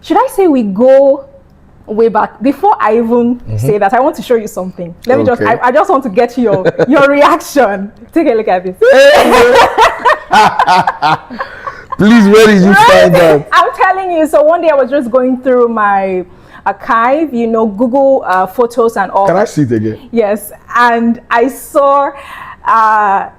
should I say we go way back? Before I even say that, I want to show you something. Let me just, I just want to get your reaction. Take a look at this. Please, where did you find that? I'm telling you. So one day I was just going through my archive, Google photos and all. Can I see it again? Yes, and I saw a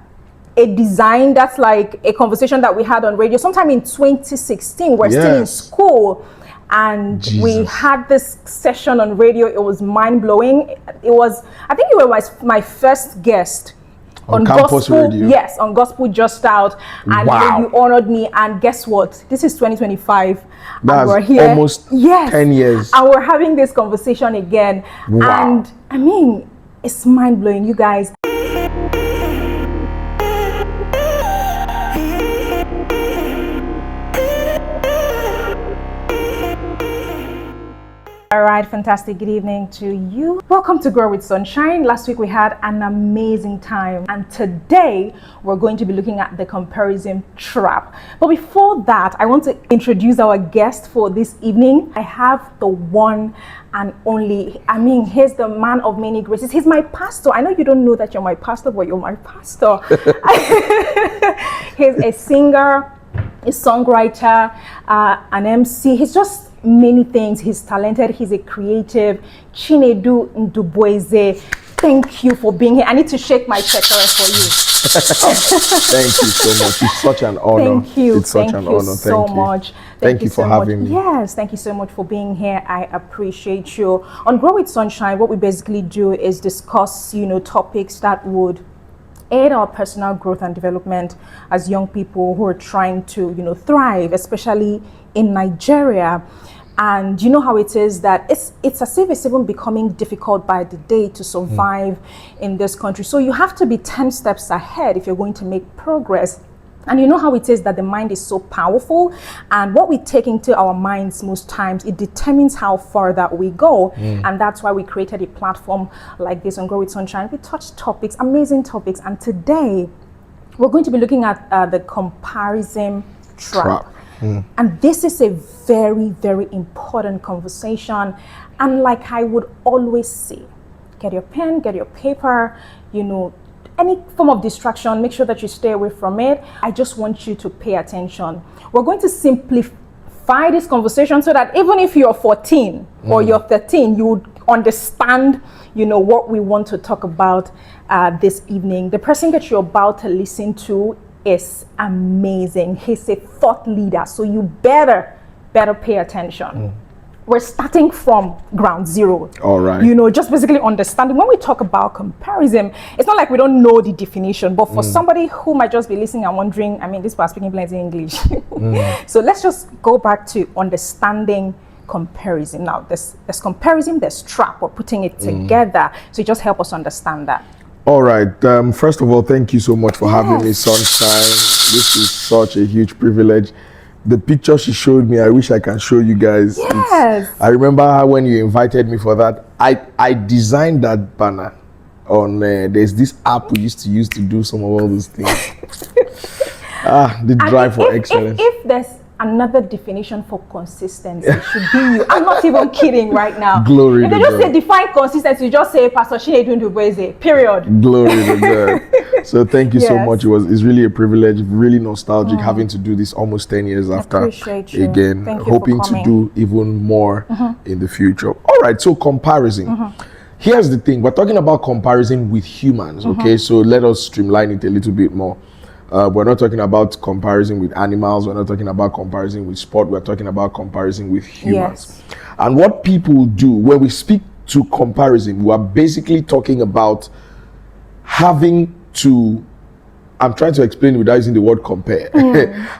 design that's like a conversation that we had on radio sometime in 2016. We're still in school, and we had this session on radio. It was mind-blowing. I think you were my first guest on campus gospel radio. Yes, on Gospel Just Out, and you honored me. And guess what, this is 2025. That's and we're here almost 10 years, and we're having this conversation again. And I mean, it's mind-blowing, you guys. All right, fantastic. Good evening to you. Welcome to Grow with Sunshine. Last week we had an amazing time, and today we're going to be looking at the comparison trap. But before that, I want to introduce our guest for this evening. I have the one and only, he's the man of many graces. He's my pastor. I know you don't know that you're my pastor, but you're my pastor. He's a singer, a songwriter, an MC. He's just many things. He's talented. He's a creative. Chinedu Ndubueze, thank you for being here. I need to shake my checker for you. Thank you so much. It's such an honor. Thank you. It's such an honor. So much. Thank you for having me. Yes, thank you so much for being here. I appreciate you. On Grow with Sunshine, what we basically do is discuss, topics that would aid our personal growth and development as young people who are trying to, thrive, especially in Nigeria. And you know how it is that it's as if it's even becoming difficult by the day to survive in this country. So you have to be 10 steps ahead if you're going to make progress. And you know how it is that the mind is so powerful, and what we take into our minds most times, it determines how far that we go. And that's why we created a platform like this on Grow with Sunshine. We touch topics, amazing topics, and today we're going to be looking at the comparison trap. And this is a very, very important conversation. And like I would always say, get your pen, get your paper, any form of distraction, make sure that you stay away from it. I just want you to pay attention. We're going to simplify this conversation so that even if you're 14 or you're 13, you would understand, what we want to talk about this evening. The person that you're about to listen to is amazing. He's a thought leader, so you better pay attention. We're starting from ground zero. All right. Just basically understanding. When we talk about comparison, it's not like we don't know the definition, but for somebody who might just be listening and wondering, this person speaking plenty English. So let's just go back to understanding comparison. Now, there's comparison, there's trap. We're putting it together. So just help us understand that. All right. First of all, thank you so much for having me, Sunshine. This is such a huge privilege. The picture she showed me, I wish I can show you guys. Yes. I remember how when you invited me for that, I designed that banner on, there's this app we used to use to do some of all those things. The drive for excellence. If there's another definition for consistency, it should be you. I'm not even kidding right now. Glory if to they just God. say define consistency, you just say Pastor Chinedu Ndubueze, period. Glory to God. So thank you so much. It's really a privilege, really nostalgic having to do this almost 10 years after. Appreciate you. Again, Thank you hoping for to do even more in the future. All right, so comparison. Here's the thing, we're talking about comparison with humans, okay? So let us streamline it a little bit more. We're not talking about comparison with animals. We're not talking about comparison with sport. We're talking about comparison with humans. Yes. And what people do when we speak to comparison, we are basically talking about having to, I'm trying to explain without using the word compare,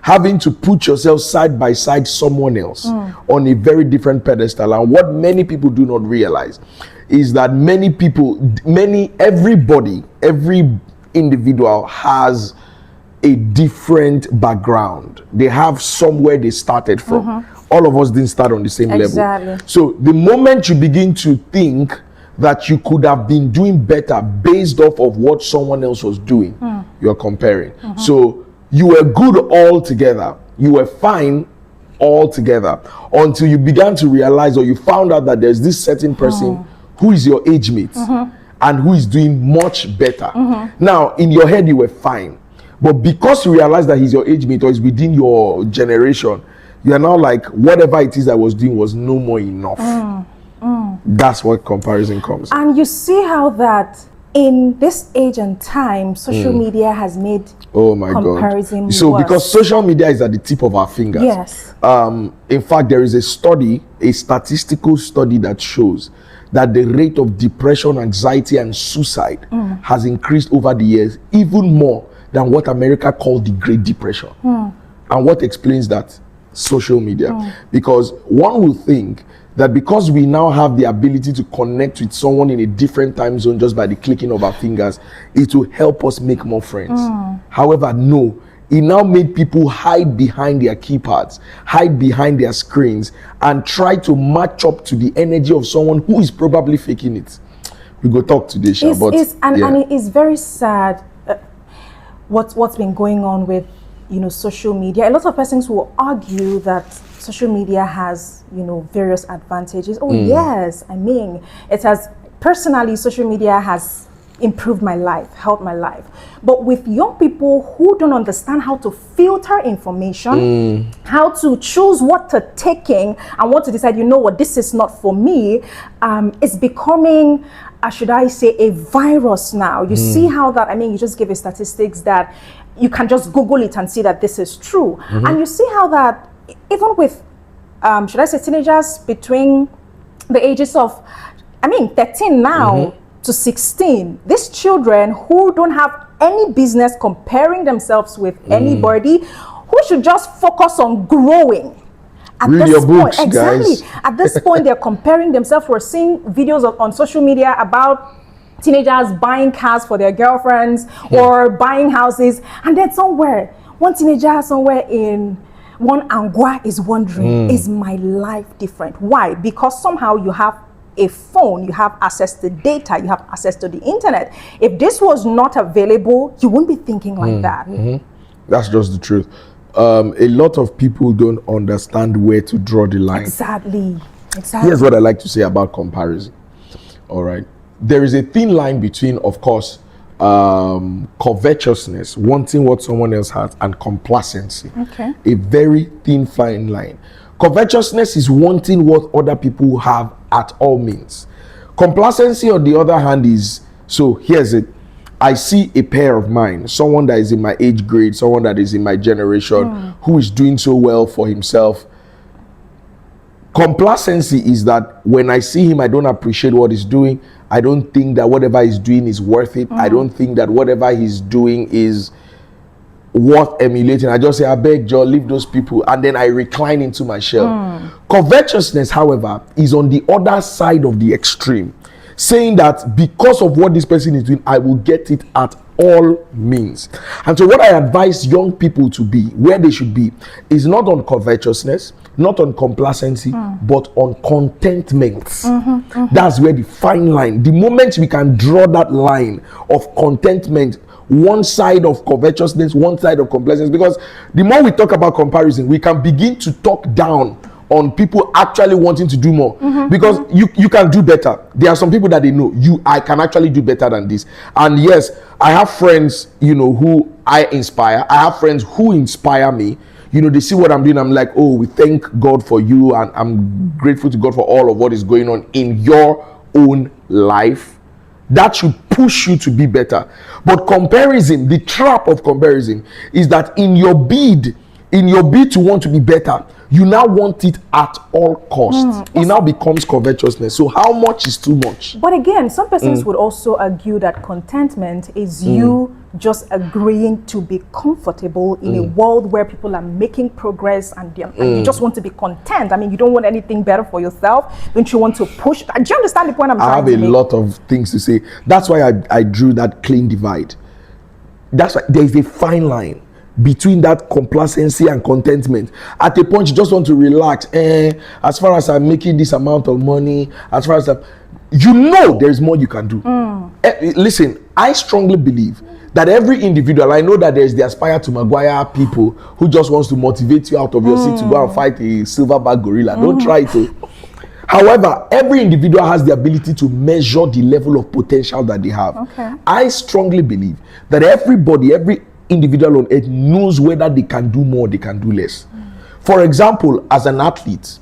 having to put yourself side by side someone else on a very different pedestal. And what many people do not realize is that everybody, every individual has a different background. They have somewhere they started from. All of us didn't start on the same level. So the moment you begin to think that you could have been doing better based off of what someone else was doing, you're comparing. So you were good all together. You were fine altogether until you began to realize, or you found out that there's this certain person who is your age mate and who is doing much better. Now, in your head, you were fine. But because you realize that he's your age mate or is within your generation, you are now like, whatever it is I was doing was no more enough. That's what comparison comes. And you see how that in this age and time, social media has made comparison So worse. because social media is at the tip of our fingers. Yes. In fact, there is a study, a statistical study that shows that the rate of depression, anxiety, and suicide has increased over the years, even more than what America called the Great Depression. And what explains that? Social media. Because one will think that because we now have the ability to connect with someone in a different time zone just by the clicking of our fingers, it will help us make more friends. However, no, it now made people hide behind their keypads, hide behind their screens, and try to match up to the energy of someone who is probably faking it. We go talk today, Sha, but and it is very sad what's been going on with social media. A lot of persons will argue that social media has various advantages. Yes, I mean, it has, personally, social media has improved my life, helped my life. But with young people who don't understand how to filter information, how to choose what to take in and what to decide, this is not for me, it's becoming, should I say, a virus now. You see how that, you just give a statistics that you can just Google it and see that this is true. And you see how that, even with, should I say, teenagers between the ages of, 13 now to 16, these children who don't have any business comparing themselves with anybody, who should just focus on growing. At Read this your point, books, exactly. guys. At this point, they're comparing themselves. We're seeing videos on social media about teenagers buying cars for their girlfriends or buying houses, and then one teenager somewhere in one Angwa is wondering, is my life different? Why? Because somehow you have a phone, you have access to data, you have access to the internet. If this was not available, you wouldn't be thinking like that. That's just the truth. A lot of people don't understand where to draw the line. Exactly. Here's what I like to say about comparison. All right. There is a thin line between, of course, covetousness, wanting what someone else has, and complacency. Okay. A very thin, fine line. Covetousness is wanting what other people have at all means. Complacency, on the other hand, is, so here's it. I see a pair of mine, someone that is in my age grade, someone that is in my generation, who is doing so well for himself. Complacency is that when I see him, I don't appreciate what he's doing. I don't think that whatever he's doing is worth it. I don't think that whatever he's doing is worth emulating. I just say, I beg, Joe, leave those people, and then I recline into my shell. Covetousness, however, is on the other side of the extreme, saying that because of what this person is doing, I will get it at all means. And so what I advise young people to be, where they should be, is not on covetousness, not on complacency, but on contentment. That's where the fine line, the moment we can draw that line of contentment, one side of covetousness, one side of complacency, because the more we talk about comparison, we can begin to talk down on people actually wanting to do more, because you can do better. There are some people that they know, I can actually do better than this. And yes, I have friends, who I inspire. I have friends who inspire me. They see what I'm doing. I'm like, oh, we thank God for you, and I'm grateful to God for all of what is going on in your own life. That should push you to be better. But comparison, the trap of comparison, is that in your bid to want to be better, you now want it at all costs. It now becomes covetousness. So how much is too much? But again, some persons would also argue that contentment is you just agreeing to be comfortable in a world where people are making progress, and you just want to be content. You don't want anything better for yourself. Don't you want to push? Do you understand the point I'm trying to make? I have a lot of things to say. That's why I drew that clean divide. That's why there is a fine line between that complacency and contentment. At a point, you just want to relax. As far as I'm making this amount of money, as far as there is more you can do. Listen, I strongly believe that every individual, I know that there's the Aspire to Maguire people who just wants to motivate you out of your seat to go and fight a silverback gorilla. Don't try to. However, every individual has the ability to measure the level of potential that they have. Okay. I strongly believe that everybody, every individual on earth knows whether they can do more, they can do less. For example, as an athlete,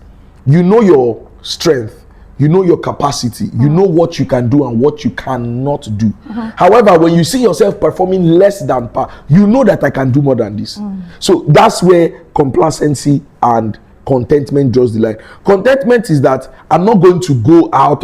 you know your strength, you know your capacity, you know what you can do and what you cannot do. However, when you see yourself performing less than par, you know that I can do more than this. So that's where complacency and contentment draws the line. Contentment is that I'm not going to go out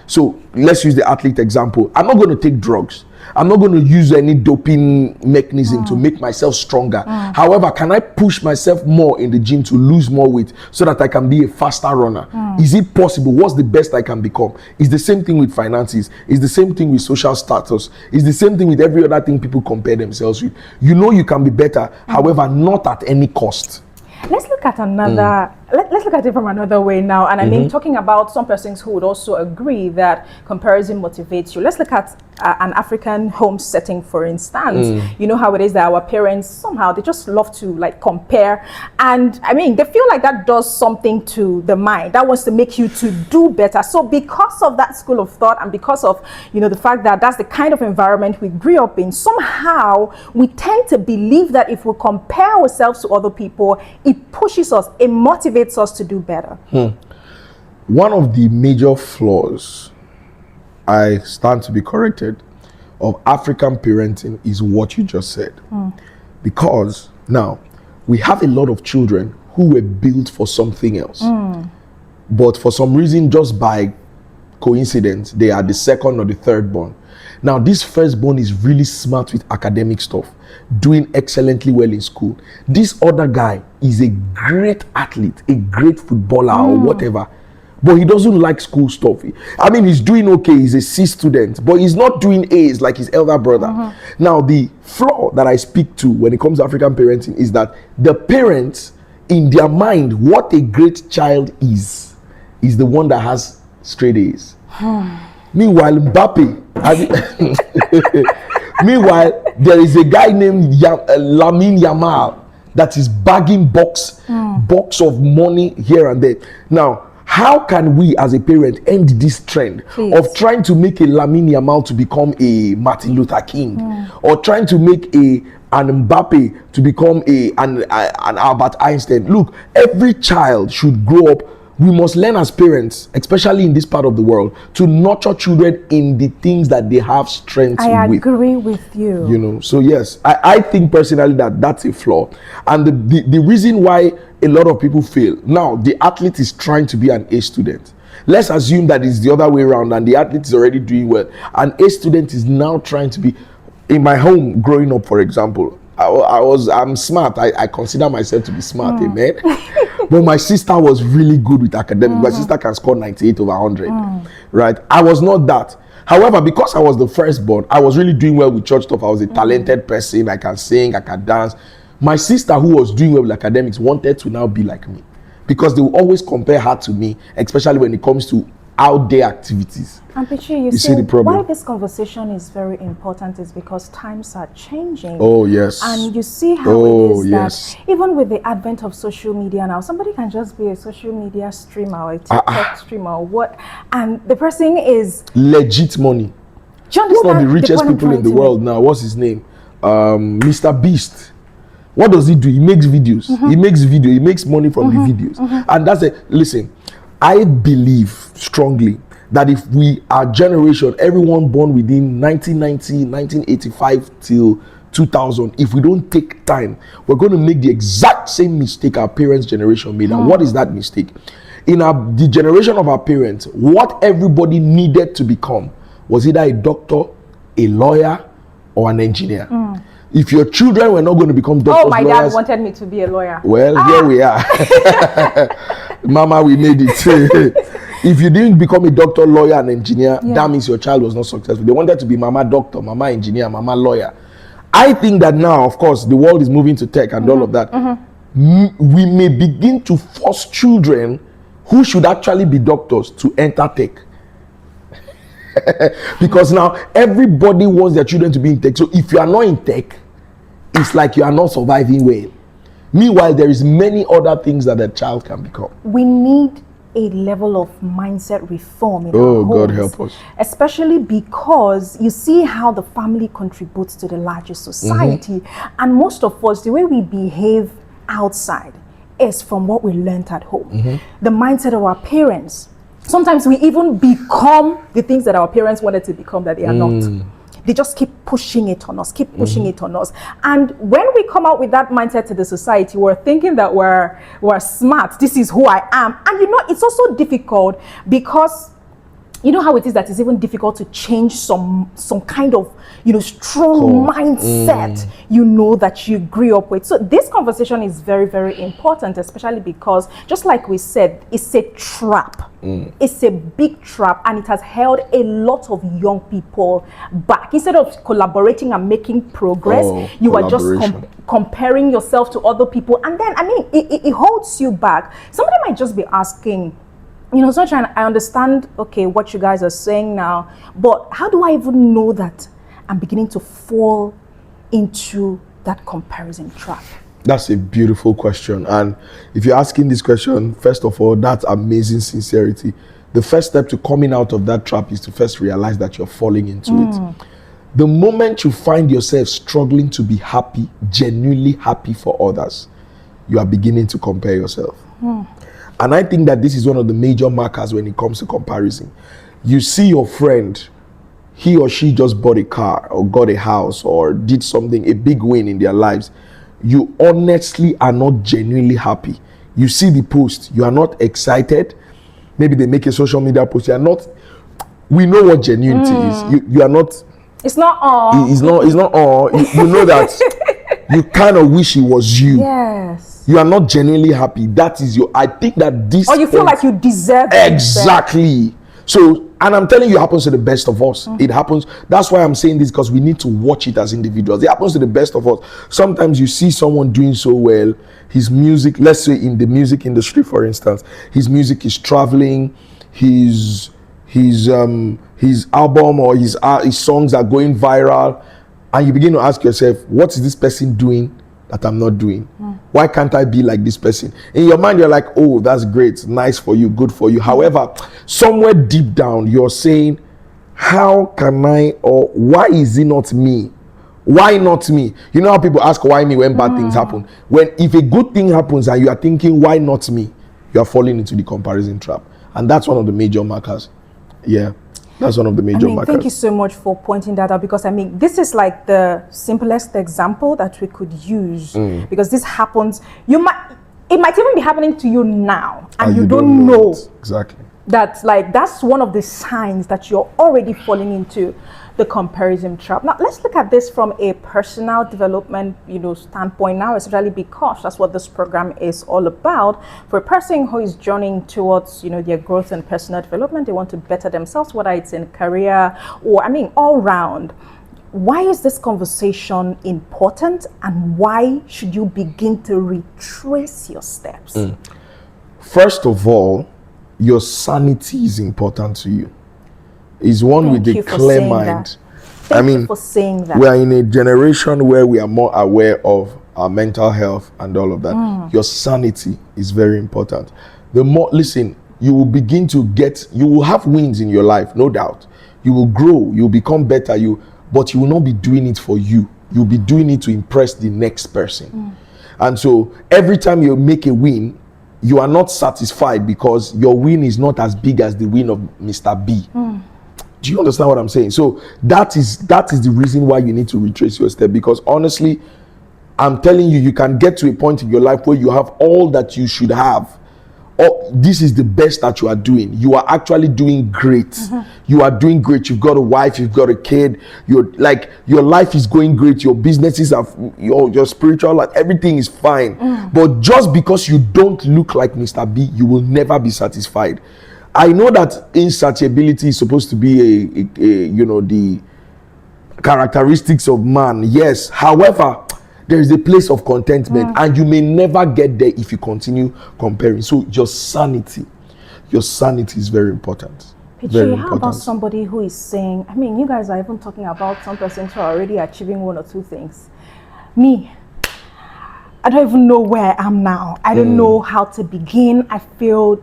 so let's use the athlete example. I'm not going to take drugs. I'm not going to use any doping mechanism to make myself stronger. However, can I push myself more in the gym to lose more weight so that I can be a faster runner? Is it possible? What's the best I can become? It's the same thing with finances. It's the same thing with social status. It's the same thing with every other thing people compare themselves with. You know you can be better, however, not at any cost. Let's look at another, let's look at it from another way now. And I mean, talking about some persons who would also agree that comparison motivates you. Let's look at an African home setting, for instance. You know how it is that our parents, somehow, they just love to like compare. And I mean, they feel like that does something to the mind. That wants to make you to do better. So because of that school of thought and because of, you know, the fact that that's the kind of environment we grew up in, somehow we tend to believe that if we compare ourselves to other people, it pushes us, it motivates us to do better. One of the major flaws, I stand to be corrected, of African parenting is what you just said. Because now we have a lot of children who were built for something else. But for some reason, just by coincidence, they are the second or the third born. Now, this firstborn is really smart with academic stuff, doing excellently well in school. This other guy is a great athlete, a great footballer or whatever, but he doesn't like school stuff. I mean, he's doing okay, he's a C student, but he's not doing A's like his elder brother. Now, the flaw that I speak to when it comes to African parenting is that the parents, in their mind, what a great child is the one that has straight A's. Meanwhile, Mbappe, meanwhile, there is a guy named Lamine Yamal that is bagging box of money here and there. Now, how can we as a parent end this trend of trying to make a Lamine Yamal to become a Martin Luther King, or trying to make an Mbappe to become an Albert Einstein? Look, every child should grow up. We must learn as parents, especially in this part of the world, to nurture children in the things that they have strength with. I agree with you. You know, so yes, I think personally that that's a flaw. And the reason why a lot of people fail, now the athlete is trying to be an A student. Let's assume that it's the other way around and the athlete is already doing well. An A student is now trying to be, in my home growing up, for example, I'm smart. I consider myself to be smart, amen. But my sister was really good with academics. My sister can score 98 over 100, right? I was not that. However, because I was the firstborn, I was really doing well with church stuff. I was a talented person. I can sing, I can dance. My sister, who was doing well with academics, wanted to now be like me, because they will always compare her to me, especially when it comes to out there activities. And Pichi, you see the problem. Why this conversation is very important is because times are changing. Oh yes. And you see how it is that even with the advent of social media now, somebody can just be a social media streamer or a TikTok streamer or what, and the person is legit money. Do you understand? One of the richest people in the world now. What's his name? Mr. Beast. What does he do? He makes videos. He makes video. He makes money from the videos. And that's it. Listen, I believe strongly that if our generation, everyone born within 1990, 1985 till 2000, if we don't take time, we're going to make the exact same mistake our parents' generation made. And what is that mistake? In the generation of our parents, what everybody needed to become was either a doctor, a lawyer, or an engineer. If your children were not going to become doctors, my dad wanted me to be a lawyer. Well, here we are. Mama, we made it. If you didn't become a doctor, lawyer, and engineer, that means your child was not successful. They wanted to be mama doctor, mama engineer, mama lawyer. I think that now, of course, the world is moving to tech and all of that. We may begin to force children who should actually be doctors to enter tech. Because now everybody wants their children to be in tech. So if you are not in tech, it's like you are not surviving well. Meanwhile, there is many other things that a child can become. We need a level of mindset reform in our homes. God help us. Especially because you see how the family contributes to the larger society. And most of us, the way we behave outside is from what we learned at home. The mindset of our parents. Sometimes we even become the things that our parents wanted to become that they are not. They just keep pushing it on us, keep pushing it on us. And when we come out with that mindset to the society, we're thinking that we're smart. This is who I am. And you know, it's also difficult because you know how it is that it's even difficult to change some kind of, you know, strong mindset, you know, that you grew up with. So this conversation is very, very important, especially because, just like we said, it's a trap. It's a big trap, and it has held a lot of young people back. Instead of collaborating and making progress, you are just comparing yourself to other people. And then, I mean, it holds you back. Somebody might just be asking, you know, Sunshine, I understand, okay, what you guys are saying now, but how do I even know that I'm beginning to fall into that comparison trap? That's a beautiful question. And if you're asking this question, first of all, that's amazing sincerity. The first step to coming out of that trap is to first realize that you're falling into it. The moment you find yourself struggling to be happy, genuinely happy for others, you are beginning to compare yourself. And I think that this is one of the major markers when it comes to comparison. You see your friend, he or she just bought a car or got a house or did something, a big win in their lives. You honestly are not genuinely happy. You see the post, you are not excited. Maybe they make a social media post, you are not. We know what genuinity is. You are not. It's not all. It's not all. You know that you kind of wish it was you. Yes. You are not genuinely happy. That is I think that this. Or you feel like you deserve it. Exactly. So, and I'm telling you, it happens to the best of us. It happens. That's why I'm saying this, because we need to watch it as individuals. It happens to the best of us. Sometimes you see someone doing so well. His music, let's say in the music industry, for instance, his music is traveling. His album or his songs are going viral, and you begin to ask yourself, what is this person doing that I'm not doing? Why can't I be like this person? In your mind, you're like, oh, that's great, nice for you, good for you. However, somewhere deep down, you're saying, how can I, or why is it not me? Why not me? You know how people ask why me when bad things happen? If a good thing happens and you are thinking, why not me? You are falling into the comparison trap. And that's one of the major markers. Yeah. That's one of the major markers. Thank you so much for pointing that out, because this is like the simplest example that we could use, because this happens. It might even be happening to you now, and you don't know. Exactly. That's one of the signs that you're already falling into the comparison trap. Now, let's look at this from a personal development, standpoint now, especially because that's what this program is all about. For a person who is journeying towards, their growth and personal development, they want to better themselves, whether it's in career or, all round. Why is this conversation important, and why should you begin to retrace your steps? First of all, your sanity is important to you. Is one with a clear mind. Thank you for saying that. We are in a generation where we are more aware of our mental health and all of that. Your sanity is very important. The more, listen, you will begin to you will have wins in your life, no doubt. You will grow, you will become better, but you will not be doing it for you. You'll be doing it to impress the next person. And so every time you make a win, you are not satisfied because your win is not as big as the win of Mr. B. Do you understand what I'm saying? So that is the reason why you need to retrace your step, because honestly, I'm telling you, you can get to a point in your life where you have all that you should have. Oh, this is the best that you are doing. You are actually doing great. You are doing great. You've got a wife, you've got a kid. Your life is going great. Your businesses are, your spiritual life, everything is fine. But just because you don't look like Mr. B, you will never be satisfied. I know that insatiability is supposed to be the characteristics of man. Yes. However, there is a place of contentment, and you may never get there if you continue comparing. So your sanity is very important. Pichi, how about somebody who is saying, I mean, you guys are even talking about some persons who are already achieving one or two things. Me, I don't even know where I am now. I don't know how to begin. I feel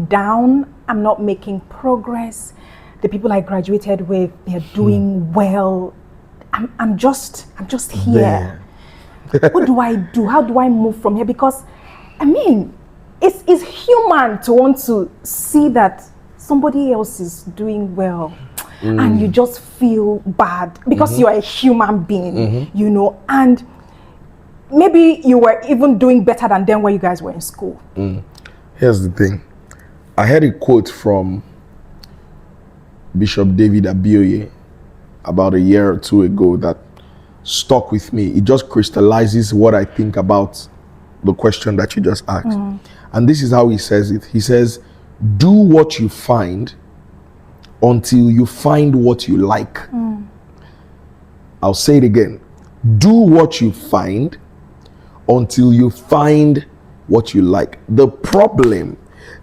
down. I'm not making progress. The people I graduated with, they're doing well. I'm just here. What do I do? How do I move from here? Because I mean, it's human to want to see that somebody else is doing well and you just feel bad because you are a human being, you know, and maybe you were even doing better than them when you guys were in school. Here's the thing. I heard a quote from Bishop David Abioye about a year or two ago that stuck with me. It just crystallizes what I think about the question that you just asked. And this is how he says it. He says, do what you find until you find what you like. I'll say it again. Do what you find until you find what you like. The problem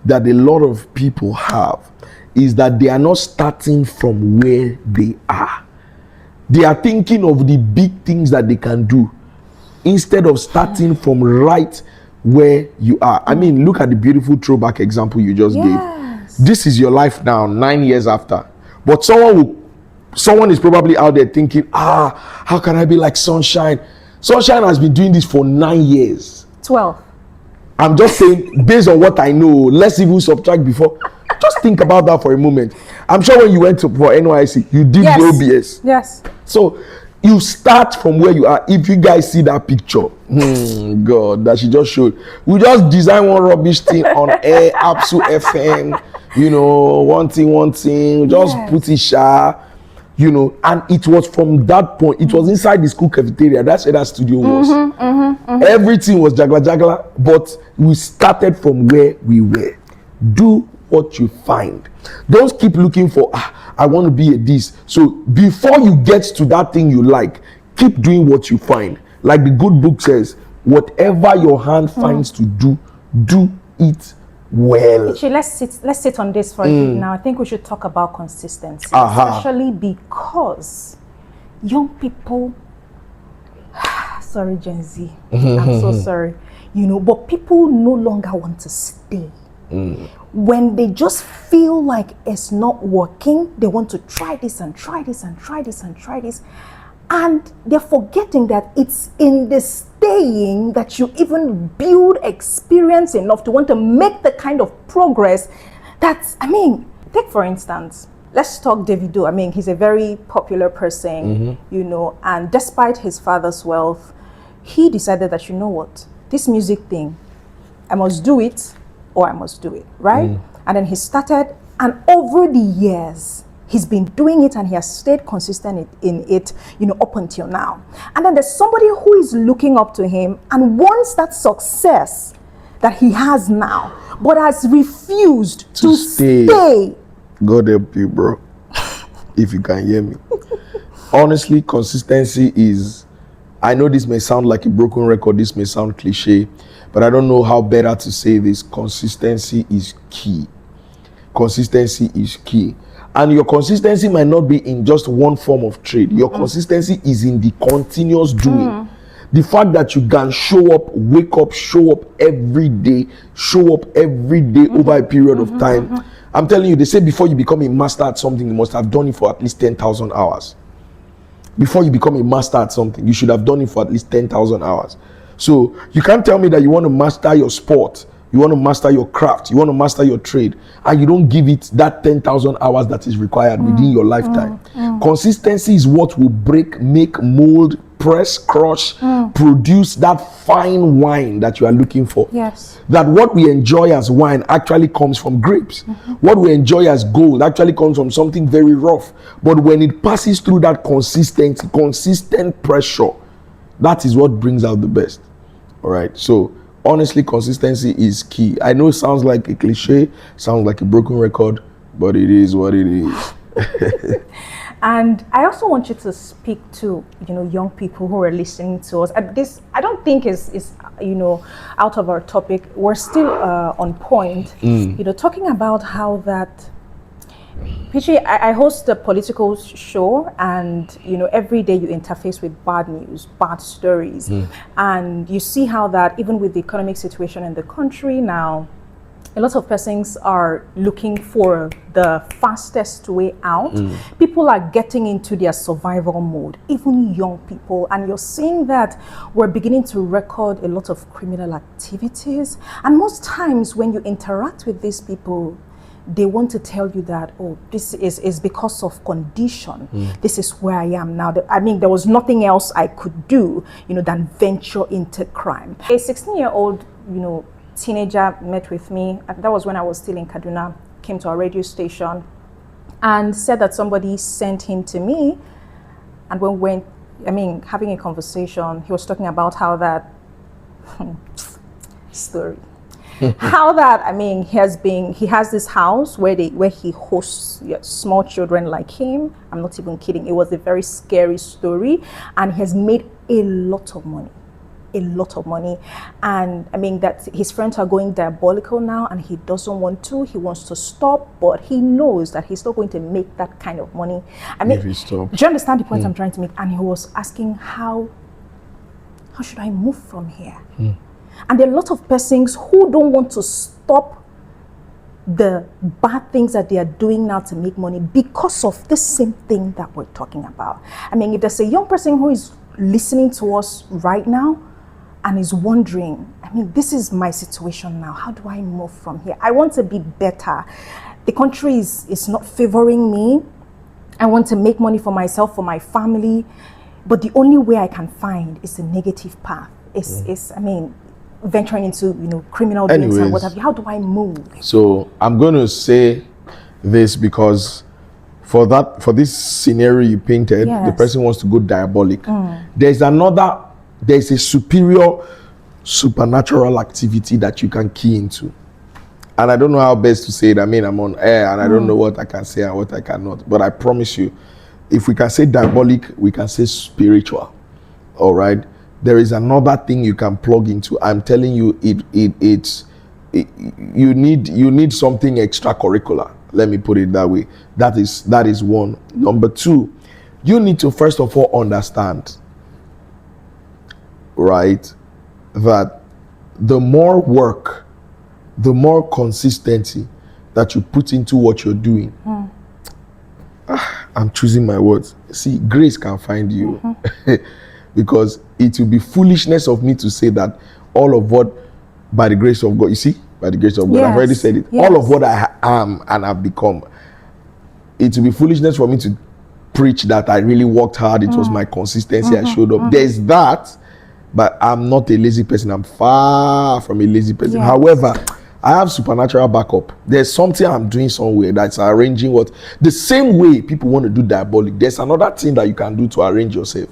that a lot of people have is that they are not starting from where they are. They are thinking of the big things that they can do instead of starting from right where you are. I mean, look at the beautiful throwback example you just gave. This is your life now, 9 years after. But someone is probably out there thinking, how can I be like Sunshine? Sunshine has been doing this for 9 years. 12. I'm just saying, based on what I know, let's even subtract before. Just think about that for a moment. I'm sure when you went for NYC, you did the OBS. Yes. So you start from where you are. If you guys see that picture, God, that she just showed, we just design one rubbish thing on air, Apsu FM, you know, one thing, we just put it sharp, you know, and it was from that point, it was inside the school cafeteria. That's where that studio was. Everything was jagla, but we started from where we were. Do what you find. Don't keep looking for, I want to be a this. So before you get to that thing you like, keep doing what you find. Like the good book says, whatever your hand finds to do, do it well. Actually, let's sit on this for a bit now. I think we should talk about consistency, especially because young people, sorry Gen Z, I'm so sorry, you know, but people no longer want to stay. When they just feel like it's not working, they want to try this and try this and try this and try this, and they're forgetting that it's in the staying that you even build experience enough to want to make the kind of progress that's, I mean, take for instance, let's talk Davido. I mean, he's a very popular person, you know, and despite his father's wealth, he decided that, you know what, this music thing, I must do it or I must do it, right? And then he started, and over the years, he's been doing it and he has stayed consistent in it, you know, up until now. And then there's somebody who is looking up to him and wants that success that he has now, but has refused to stay. God help you, bro. If you can hear me. Honestly, consistency is, I know this may sound like a broken record, this may sound cliche, but I don't know how better to say this. Consistency is key. Consistency is key. And your consistency might not be in just one form of trade. Your consistency is in the continuous doing. The fact that you can show up, wake up, show up every day over a period of time. I'm telling you, they say before you become a master at something, you must have done it for at least 10,000 hours. Before you become a master at something, you should have done it for at least 10,000 hours. So you can't tell me that you want to master your sport, you want to master your craft, you want to master your trade, and you don't give it that 10,000 hours that is required within your lifetime. Consistency is what will break, make, mold, press, crush, produce that fine wine that you are looking for. Yes. That what we enjoy as wine actually comes from grapes. What we enjoy as gold actually comes from something very rough. But when it passes through that consistent pressure, that is what brings out the best. All right. So honestly, consistency is key. I know it sounds like a cliche, sounds like a broken record, but it is what it is. And I also want you to speak to, you know, young people who are listening to us. This, I don't think is you know, out of our topic. We're still on point, you know, talking about how that Pichi, I host a political show, and every day you interface with bad news, bad stories, and you see how that even with the economic situation in the country now, a lot of persons are looking for the fastest way out. People are getting into their survival mode, even young people. And you're seeing that we're beginning to record a lot of criminal activities. And most times when you interact with these people, they want to tell you that, oh, this is because of condition. This is where I am now. I mean, there was nothing else I could do, than venture into crime. A 16-year-old, teenager met with me. That was when I was still in Kaduna, came to our radio station and said that somebody sent him to me. And when we went, having a conversation, he was talking about how that story. How that, he has this house where he hosts small children like him. I'm not even kidding. It was a very scary story, and he has made a lot of money. And that his friends are going diabolical now, and he doesn't want to. He wants to stop, but he knows that he's not going to make that kind of money. If he stops. Do you understand the point I'm trying to make? And he was asking, how should I move from here? And there are a lot of persons who don't want to stop the bad things that they are doing now to make money because of the same thing that we're talking about. If there's a young person who is listening to us right now and is wondering, this is my situation now. How do I move from here? I want to be better. The country is not favoring me. I want to make money for myself, for my family. But the only way I can find is a negative path. Venturing into criminal deeds and what have you. How do I move? So I'm going to say this because for this scenario you painted, the person wants to go diabolic. There's a superior supernatural activity that you can key into. And I don't know how best to say it. I'm on air and I don't know what I can say and what I cannot. But I promise you, if we can say diabolic, we can say spiritual. All right? There is another thing you can plug into. I'm telling you, you need something extracurricular. Let me put it that way. That is one. Number two, you need to first of all understand, right, that the more work, the more consistency that you put into what you're doing. I'm choosing my words. See, grace can find you. Because it will be foolishness of me to say that all of what, by the grace of God, you see, by the grace of God, I've already said it, all of what I am and have become, it will be foolishness for me to preach that I really worked hard, it was my consistency, I showed up. There's that, but I'm not a lazy person. I'm far from a lazy person. However, I have supernatural backup. There's something I'm doing somewhere that's arranging the same way people want to do diabolic. There's another thing that you can do to arrange yourself.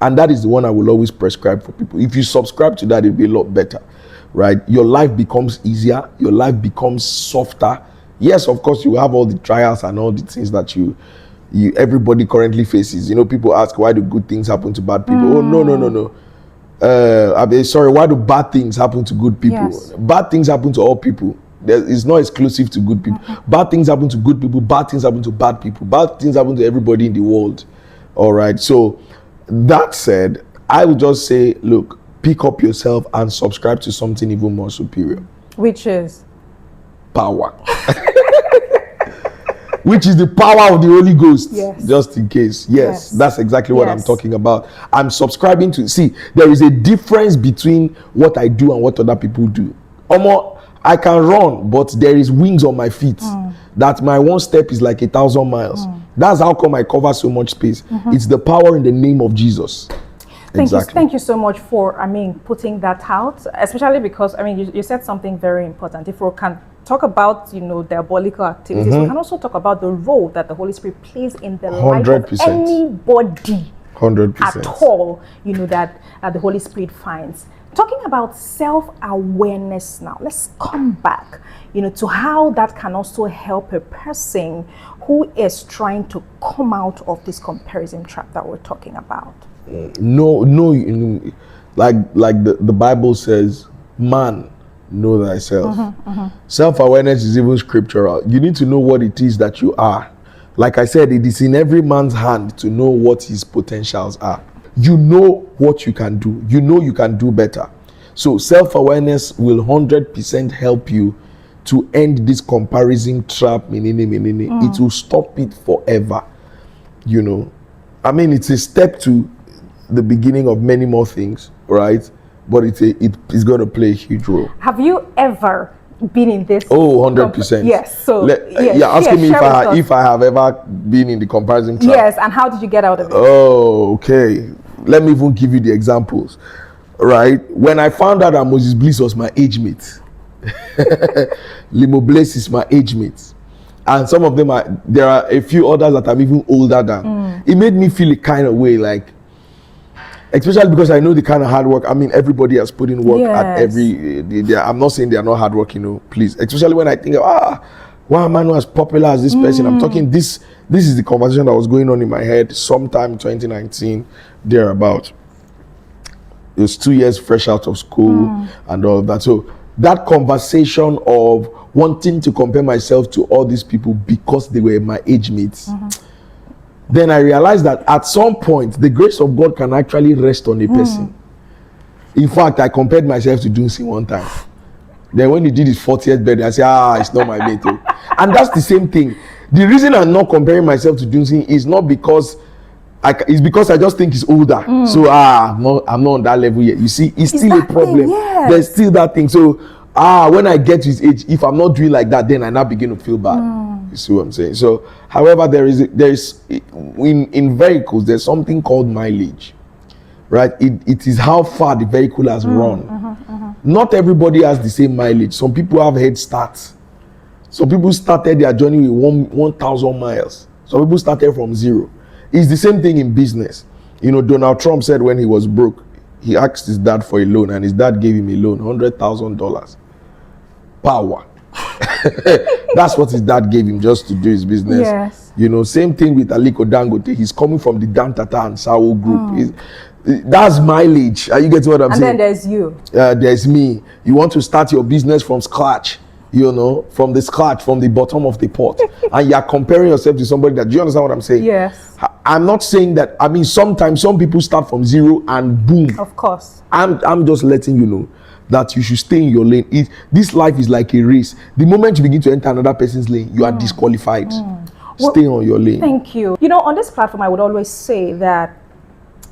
And that is the one I will always prescribe for people. If you subscribe to that, it'll be a lot better, right? Your life becomes easier. Your life becomes softer. Yes, of course, you have all the trials and all the things that everybody currently faces. People ask, why do good things happen to bad people? Oh, no. Sorry, why do bad things happen to good people? Bad things happen to all people. It's not exclusive to good people. Bad things happen to good people. Bad things happen to bad people. Bad things happen to everybody in the world. All right, so that said, I would just say, look, pick up yourself and subscribe to something even more superior. Which is? Power. Which is the power of the Holy Ghost. Yes. Just in case. Yes. That's exactly what I'm talking about. I'm subscribing to, see, there is a difference between what I do and what other people do. I can run, but there is wings on my feet. That my one step is like 1,000 miles. That's how come I cover so much space. It's the power in the name of Jesus. Thank you so much for, putting that out, especially because, you said something very important. If we can talk about, diabolical activities, we can also talk about the role that the Holy Spirit plays in the 100%. life of anybody 100%. at all, that the Holy Spirit finds. Talking about self-awareness now, let's come back, to how that can also help a person who is trying to come out of this comparison trap that we're talking about. No, like the Bible says, man, know thyself. Self-awareness is even scriptural. You need to know what it is that you are Like I said, it is in every man's hand to know what his potentials are. You know what you can do. You know you can do better. So self-awareness will 100% help you to end this comparison trap. It will stop it forever. You know, I mean, it's a step to the beginning of many more things, right? But it is going to play a huge role. Have you ever been in this? Oh, 100%. Yes. So yes, you're asking me share if I have ever been in the comparison trap. Yes, and how did you get out of it? Oh, okay. Let me even give you the examples. Right? When I found out that Moses Bliss was my age mate, Limo Bliss is my age mate, and some of them there are a few others that I'm even older than. It made me feel a kind of way, like, especially because I know the kind of hard work. I mean, everybody has put in work at every. I'm not saying they are not hard work, please. Especially when I think, why am I not as popular as this person? I'm talking this. This is the conversation that was going on in my head sometime 2019, thereabout. It was 2 years fresh out of school and all of that. So that conversation of wanting to compare myself to all these people because they were my age mates. Then I realized that at some point, the grace of God can actually rest on a person. In fact, I compared myself to Dunsin one time. Then when he did his 40th birthday, I said, it's not my mate. And that's the same thing. The reason I'm not comparing myself to Dunsin is not because it's because I just think he's older. So I'm not on that level yet. You see, it's still a problem. Yes. There's still that thing. So when I get to his age, if I'm not doing like that, then I now begin to feel bad. You see what I'm saying? So, however, there is in vehicles, there's something called mileage, right? It is how far the vehicle has run. Not everybody has the same mileage. Some people have head starts. Some people started their journey with 1,000 miles. Some people started from zero. It's the same thing in business. Donald Trump said when he was broke, he asked his dad for a loan, and his dad gave him a loan, $100,000. Power. That's what his dad gave him just to do his business. Yes. Same thing with Aliko Dangote. He's coming from the Dantata and Sawo group. That's mileage. Are you getting what I'm saying? And then there's you. There's me. You want to start your business from scratch. From the bottom of the pot, and you're comparing yourself to somebody that. Do you understand what I'm saying? Yes. I'm not saying that. I mean, sometimes some people start from zero and boom. Of course. I'm just letting you know that you should stay in your lane. This life is like a race. The moment you begin to enter another person's lane, you are disqualified. Stay on your lane. Thank you. On this platform, I would always say that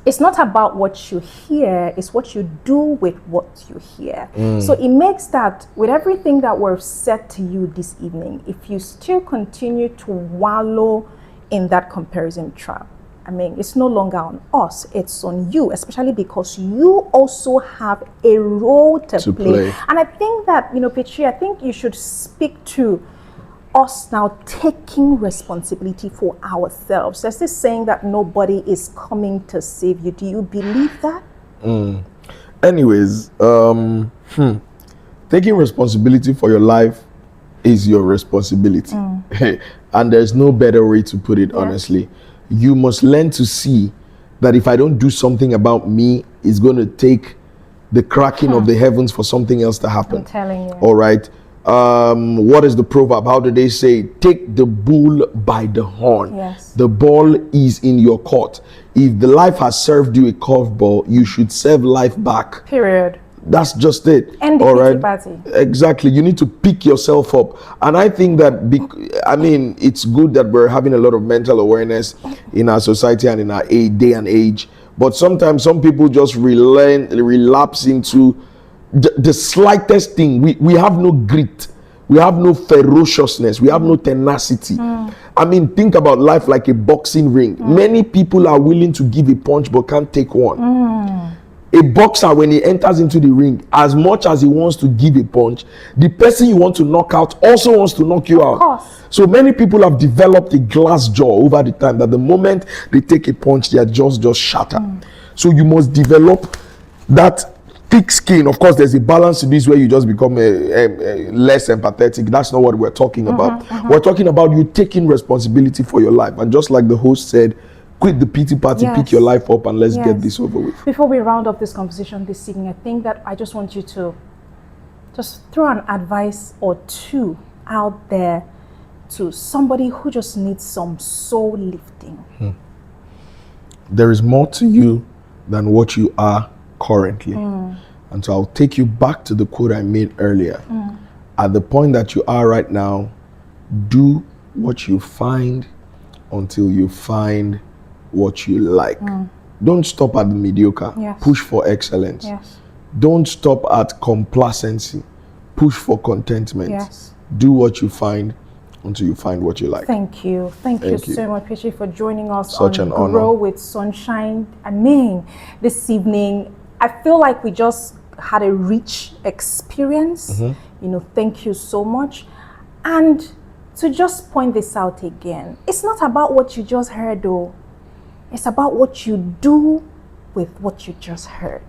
it's not about what you hear, it's what you do with what you hear. So it makes that with everything that we've said to you this evening, if you still continue to wallow in that comparison trap, I mean, it's no longer on us, it's on you, especially because you also have a role to play. And I think that, Petri, I think you should speak to us now taking responsibility for ourselves. There's this saying that nobody is coming to save you. Do you believe that? Anyways, taking responsibility for your life is your responsibility. And there's no better way to put it, honestly. You must learn to see that if I don't do something about me, it's going to take the cracking of the heavens for something else to happen. I'm telling you. All right. What is the proverb? How do they say? Take the bull by the horn. Yes. The ball is in your court. If the life has served you a curveball, you should serve life back. Period. That's just it. And the all pity right. party. Exactly. You need to pick yourself up. And I think that it's good that we're having a lot of mental awareness in our society and in our day and age. But sometimes some people just relapse into the slightest thing. We have no grit, we have no ferociousness, we have no tenacity. I mean, think about life like a boxing ring. Many people are willing to give a punch but can't take one. A boxer, when he enters into the ring, as much as he wants to give a punch, the person you want to knock out also wants to knock you out. Course. So many people have developed a glass jaw over the time that the moment they take a punch, their jaws just shatter. So you must develop that thick skin. Of course, there's a balance to this where you just become less empathetic. That's not what we're talking about. We're talking about you taking responsibility for your life. And just like the host said, quit the pity party, pick your life up, and let's get this over with. Before we round up this conversation this evening, I think that I just want you to just throw an advice or two out there to somebody who just needs some soul lifting? There is more to you than what you are currently. And so I'll take you back to the quote I made earlier. At the point that you are right now, do what you find until you find what you like. Don't stop at the mediocre. Yes. Push for excellence. Yes. Don't stop at complacency. Push for contentment. Yes. Do what you find until you find what you like. Thank you. Thank you Thank you. so much, Chikezie, for joining us Such on an honor. Grow with Sunshine. This evening, I feel like we just had a rich experience. Thank you so much. And to just point this out again, it's not about what you just heard, though. It's about what you do with what you just heard.